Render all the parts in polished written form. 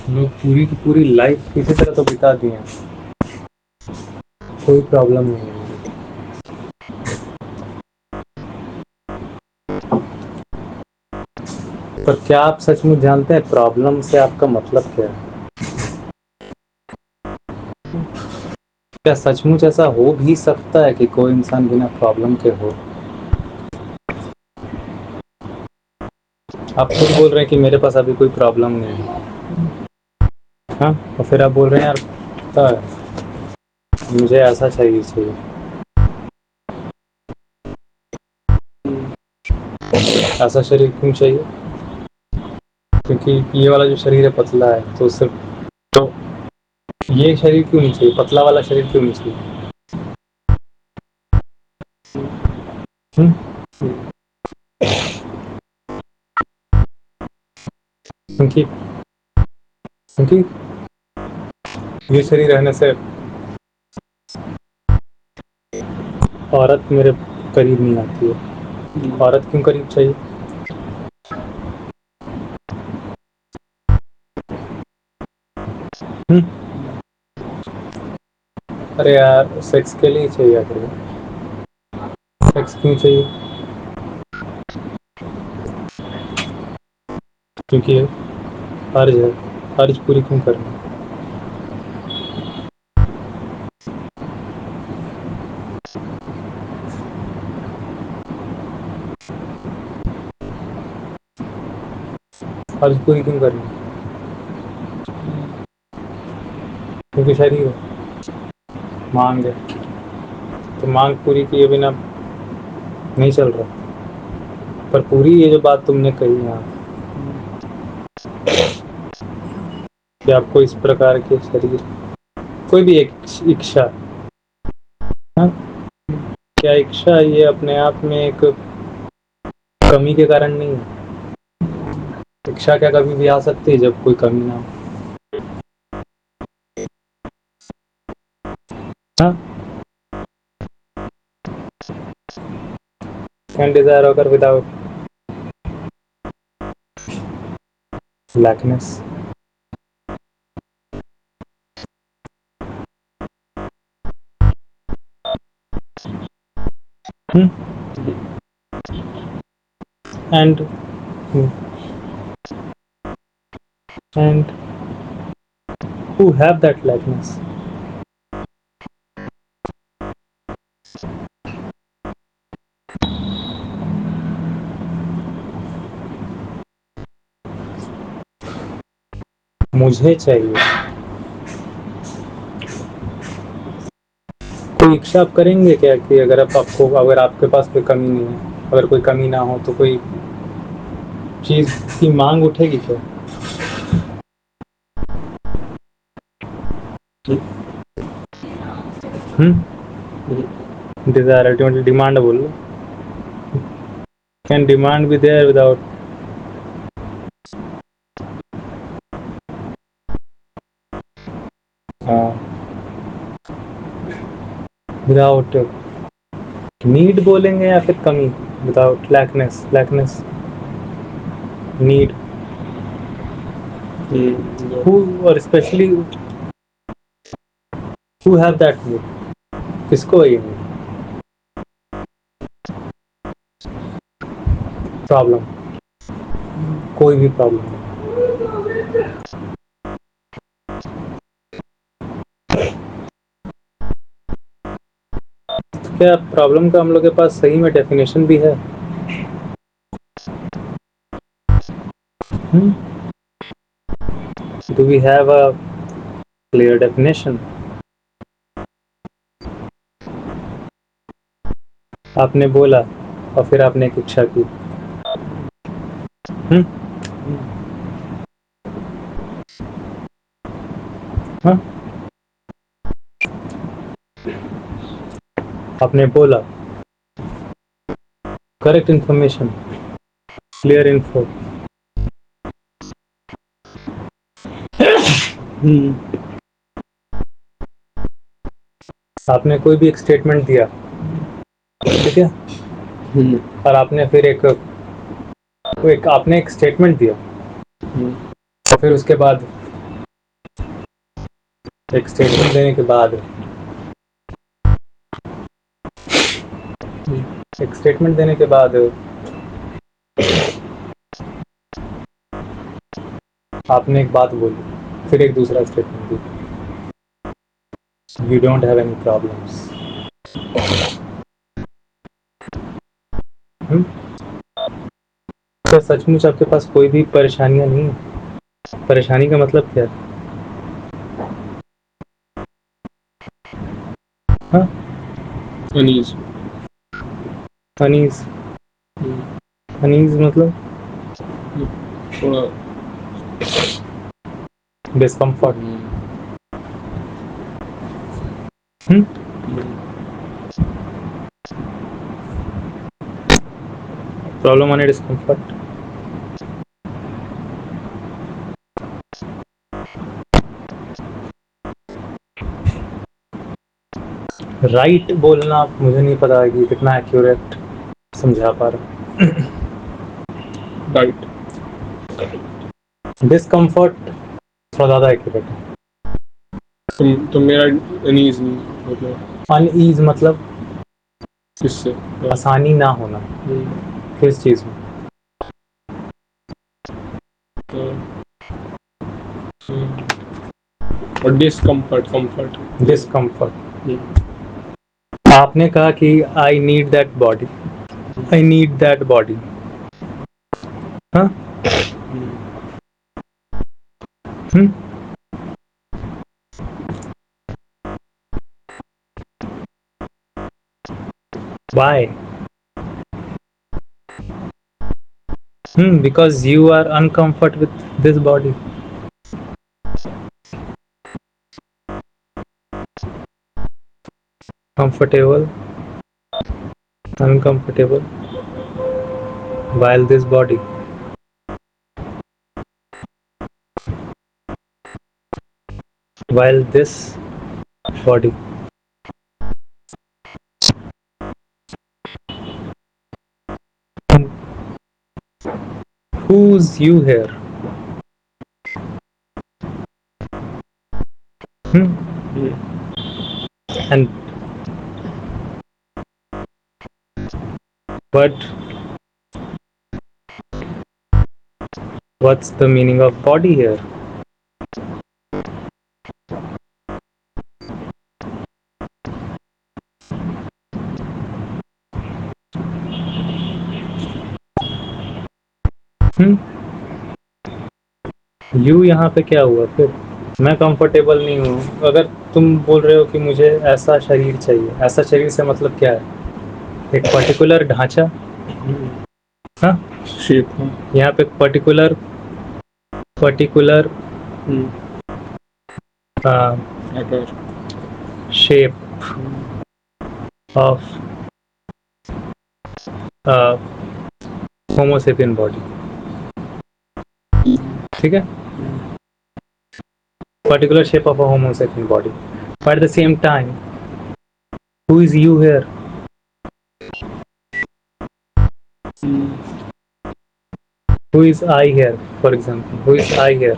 लोग पूरी की पूरी लाइफ किसी तरह तो बिता दिए हैं, कोई प्रॉब्लम नहीं है। पर क्या आप सचमुच जानते हैं प्रॉब्लम से आपका मतलब क्या है? क्या सचमुच ऐसा हो भी सकता है कि कोई इंसान बिना प्रॉब्लम के हो? आप खुद बोल रहे हैं कि मेरे पास अभी कोई प्रॉब्लम नहीं है। हाँ, और फिर आप बोल रहे हैं यार पता है, मुझे ऐसा चाहिए। ऐसा शरीर क्यों चाहिए? क्योंकि ये वाला जो शरीर है पतला है, तो सिर्फ तो ये शरीर क्यों नहीं चाहिए, पतला वाला शरीर क्यों नहीं चाहिए? हम्म? क्योंकि क्योंकि ये शरीर रहने से औरत मेरे करीब नहीं आती है। औरत क्यों करीब चाहिए? हम्म? अरे यार सेक्स के लिए चाहिए आखिर। सेक्स क्यों चाहिए? क्योंकि फर्ज है। फर्ज पूरी क्यों करनी? फर्ज पूरी क्यों करनी? क्योंकि शरीर है, मांग है, तो मांग पूरी किए बिना नहीं चल रहा। पर पूरी ये जो बात तुमने कही यहाँ कि आपको इस प्रकार के शरीर, कोई भी एक इच्छा, हाँ, क्या इच्छा ये अपने आप में एक कमी के कारण नहीं है? इच्छा क्या कभी भी आ सकती है जब कोई कमी ना हो? हाँ, कैन डिजायर अगर without लैकनेस? And and who have that likeness? मुझे चाहिए तो इच्छा आप करेंगे क्या कि अगर आपको, अगर आपके पास कोई कमी नहीं है, अगर कोई कमी ना हो तो कोई चीज की मांग उठेगी क्या? डिजायर अल्टीमेटली डिमांड बोल लो। Can demand be there without? Without need बोलेंगे या फिर कमी? Without lackness, lackness need. Who और specially who have that need? किसको है ये प्रॉब्लम? कोई भी प्रॉब्लम नहीं। क्या प्रॉब्लम का हम लोग के पास सही में डेफिनेशन भी है? Do we have a clear definition? आपने बोला और फिर आपने एक इच्छा की। हम्म? हाँ, आपने बोला करेक्ट इंफॉर्मेशन, क्लियर इन्फो। आपने कोई भी एक स्टेटमेंट दिया, ठीक है, और आपने फिर एक आपने एक स्टेटमेंट दिया और फिर उसके बाद एक स्टेटमेंट देने के बाद आपने एक बात बोली, फिर एक दूसरा statement the, you don't have any problems. तो सचमुच आपके पास कोई भी परेशानियां नहीं है? परेशानी का मतलब क्या है? हाँ, अनीज अनीज मतलब थोड़ा डिस्कम्फर्ट। प्रॉब्लम माने डिस्कम्फर्ट। राइट बोलना मुझे नहीं पता है कि कितना एक्यूरेट समझा पा रहा। राइट। डिस्कम्फर्ट थोड़ा ज़्यादा एक्यूरेट है। तो मेरा अनीज मतलब अनईज मतलब किससे? आसानी ना होना। किस चीज़ में? और डिस्कम्फर्ट। आपने कहा कि आई नीड दैट बॉडी, हाँ? Why? Because you are uncomfortable with this body. Comfortable, uncomfortable while this body. While this body. Who's you here? And what's the meaning of body here? You यहाँ पे क्या हुआ फिर? मैं comfortable नहीं हूँ। अगर तुम बोल रहे हो कि मुझे ऐसा शरीर चाहिए, ऐसा शरीर से मतलब क्या है? एक पर्टिकुलर ढांचा, हाँ, शेप, यहाँ पे particular shape of homo sapien body, ठीक है? Particular shape of a homo sapien body, but at the same time, who is you here? Who is I here, for example? Who is I here?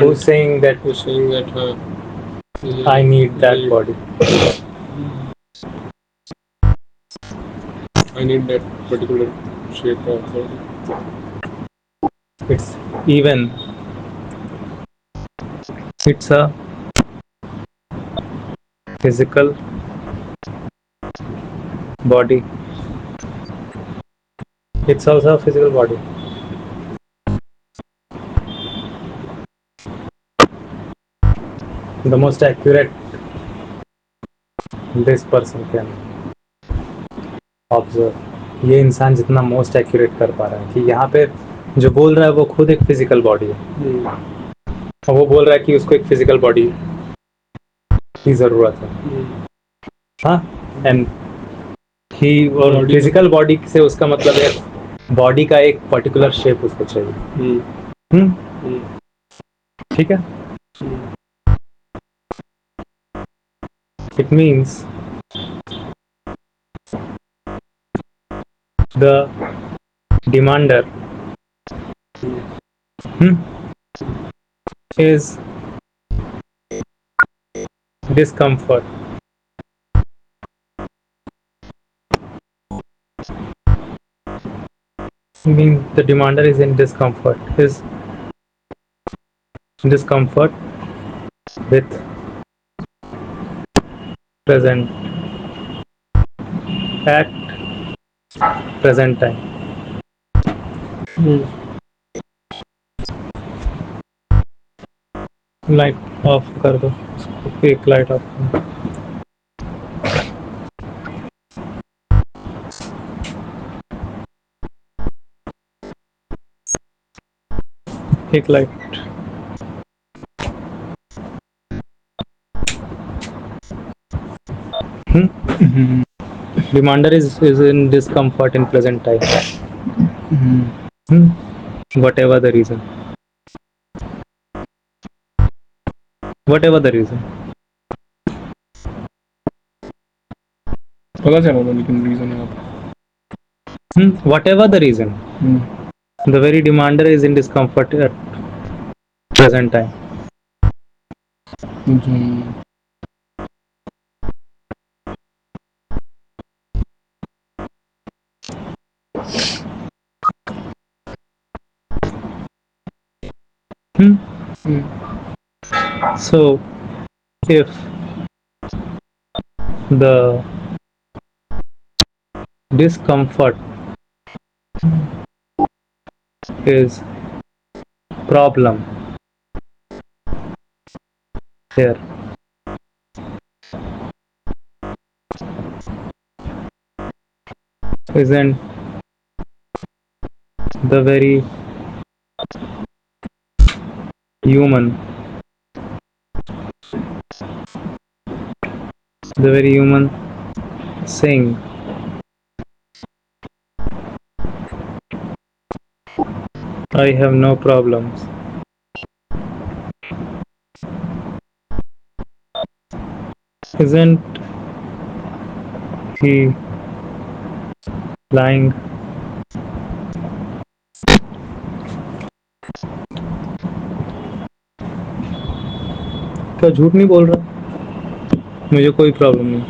Who's saying that I need that body? I need that particular shape of body. It's a physical body. It's also a physical body. The most accurate this person can observe. ये इंसान जितना most accurate कर पा रहा है कि यहाँ पे जो बोल रहा है वो खुद एक फिजिकल बॉडी है, और वो बोल रहा है कि उसको एक फिजिकल बॉडी की जरूरत है, हाँ? एंड ही, और फिजिकल बॉडी से उसका मतलब है बॉडी का एक पर्टिकुलर शेप उसको चाहिए। ठीक है? It means the demander is discomfort. Means the demander is in discomfort. His discomfort with present at present time. Light of कर दो, एक लाइट ऑफ कर दो। एक light. Demander is in discomfort in present time. Whatever the reason. Whatever the reason. पता चला था लेकिन रीजन यहाँ पे। Whatever the reason. The very demander is in discomfort at present time. So if the discomfort is problem here, isn't the very human, saying I have no problems. Isn't he lying? क्या झूठ नहीं बोल रहा? मुझे कोई problem नहीं।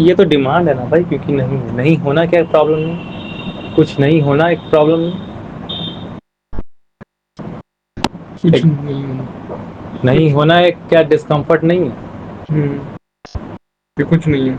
ये तो डिमांड है ना भाई, क्योंकि नहीं होना क्या प्रॉब्लम नहीं, कुछ नहीं होना एक प्रॉब्लम नहीं। नहीं होना एक क्या डिस्कम्फर्ट नहीं है? ये कुछ नहीं है।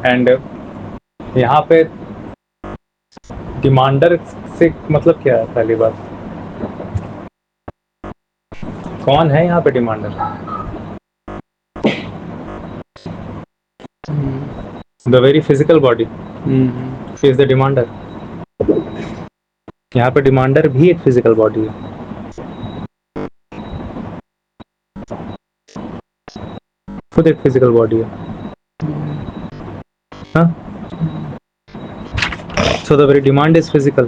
एंड यहाँ पे डिमांडर से मतलब क्या है? पहली बात, कौन है यहाँ पे demander? The very physical body is the demander. यहाँ पे डिमांडर भी एक फिजिकल बॉडी है। खुद एक फिजिकल बॉडी है। हाँ, so the very demand is physical.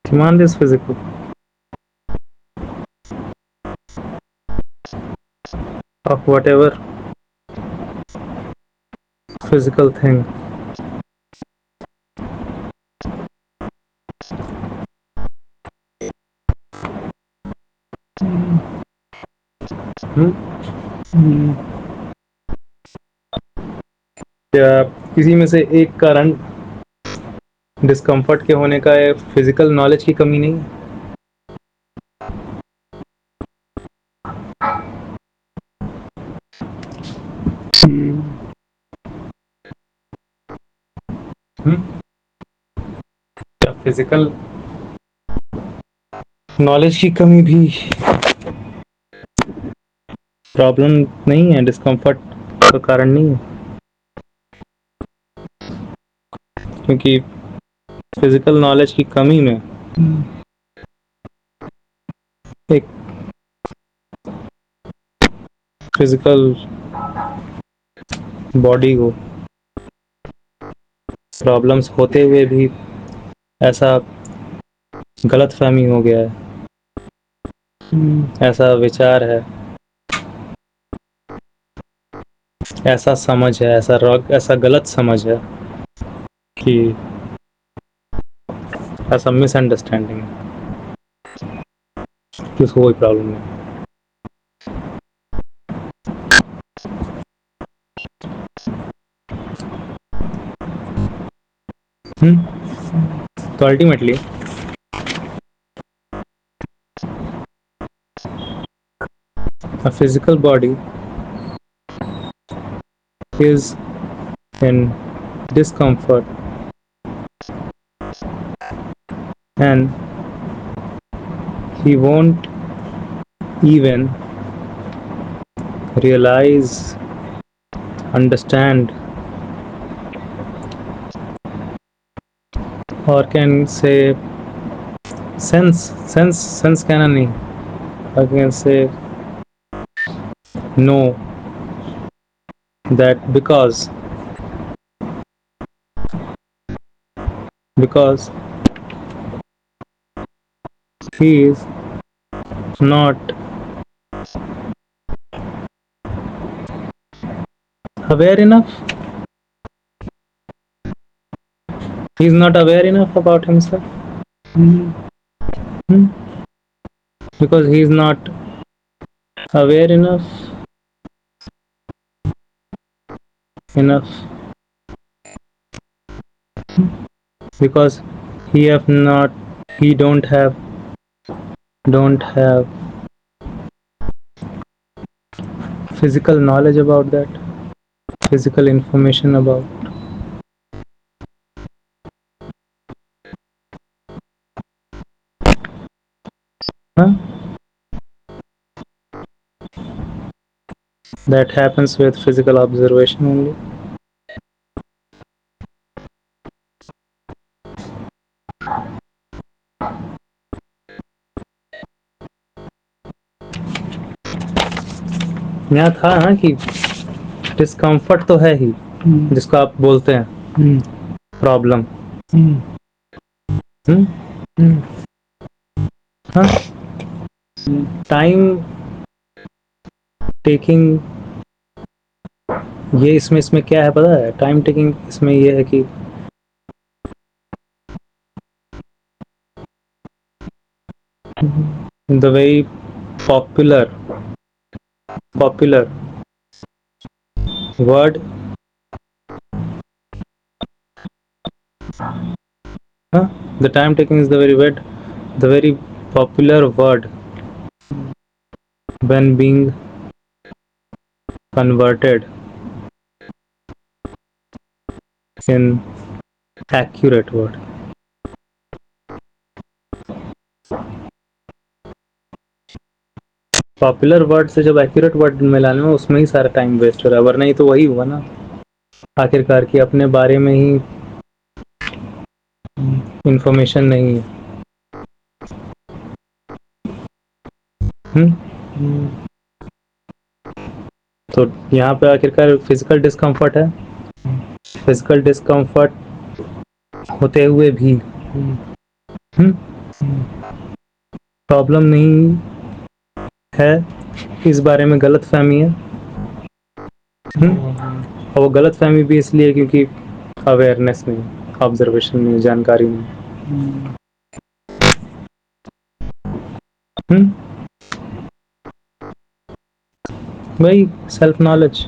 Demand is physical. Of whatever physical thing. क्या किसी में से एक कारण डिस्कम्फर्ट के होने का है फिजिकल नॉलेज की कमी नहीं? क्या फिजिकल नॉलेज की कमी भी प्रॉब्लम नहीं है, डिस्कम्फर्ट का कारण नहीं है? क्योंकि फिजिकल नॉलेज की कमी में एक फिजिकल बॉडी को प्रॉब्लम्स होते हुए भी ऐसा गलतफहमी हो गया है, ऐसा विचार है ऐसा समझ है, ऐसा गलत समझ है कि ऐसा मिसअंडरस्टैंडिंग कि उसको कोई प्रॉब्लम नहीं। तो ultimately a physical body is in discomfort and he won't even realize, understand, or can say sense कहना नहीं, I can say know that because he is not aware enough, he is not aware enough about himself. Because he is not aware enough because he don't have physical knowledge about that, physical information about. That happens with physical observation only. यहाँ था ना कि discomfort तो है ही, जिसको आप बोलते हैं प्रॉब्लम। हाँ, टाइम टेकिंग, ये इसमें क्या है पता है? टाइम टेकिंग इसमें ये है कि the very popular word, the time taking is the very popular word when being converted in accurate word. Popular word से जब एक्यूरेट वर्ड मिलाने में, उसमें ही सारा टाइम वेस्ट हो रहा है, वरना ही तो वही हुआ ना आखिरकार कि अपने बारे में ही इंफॉर्मेशन नहीं है। तो यहाँ पे आखिरकार फिजिकल डिस्कम्फर्ट है, फिजिकल डिस्कम्फर्ट होते हुए भी प्रॉब्लम नहीं है, इस बारे में गलत फहमी है। और वो गलत फहमी भी इसलिए क्योंकि अवेयरनेस नहीं, ऑब्जर्वेशन नहीं, जानकारी नहीं। भाई सेल्फ नॉलेज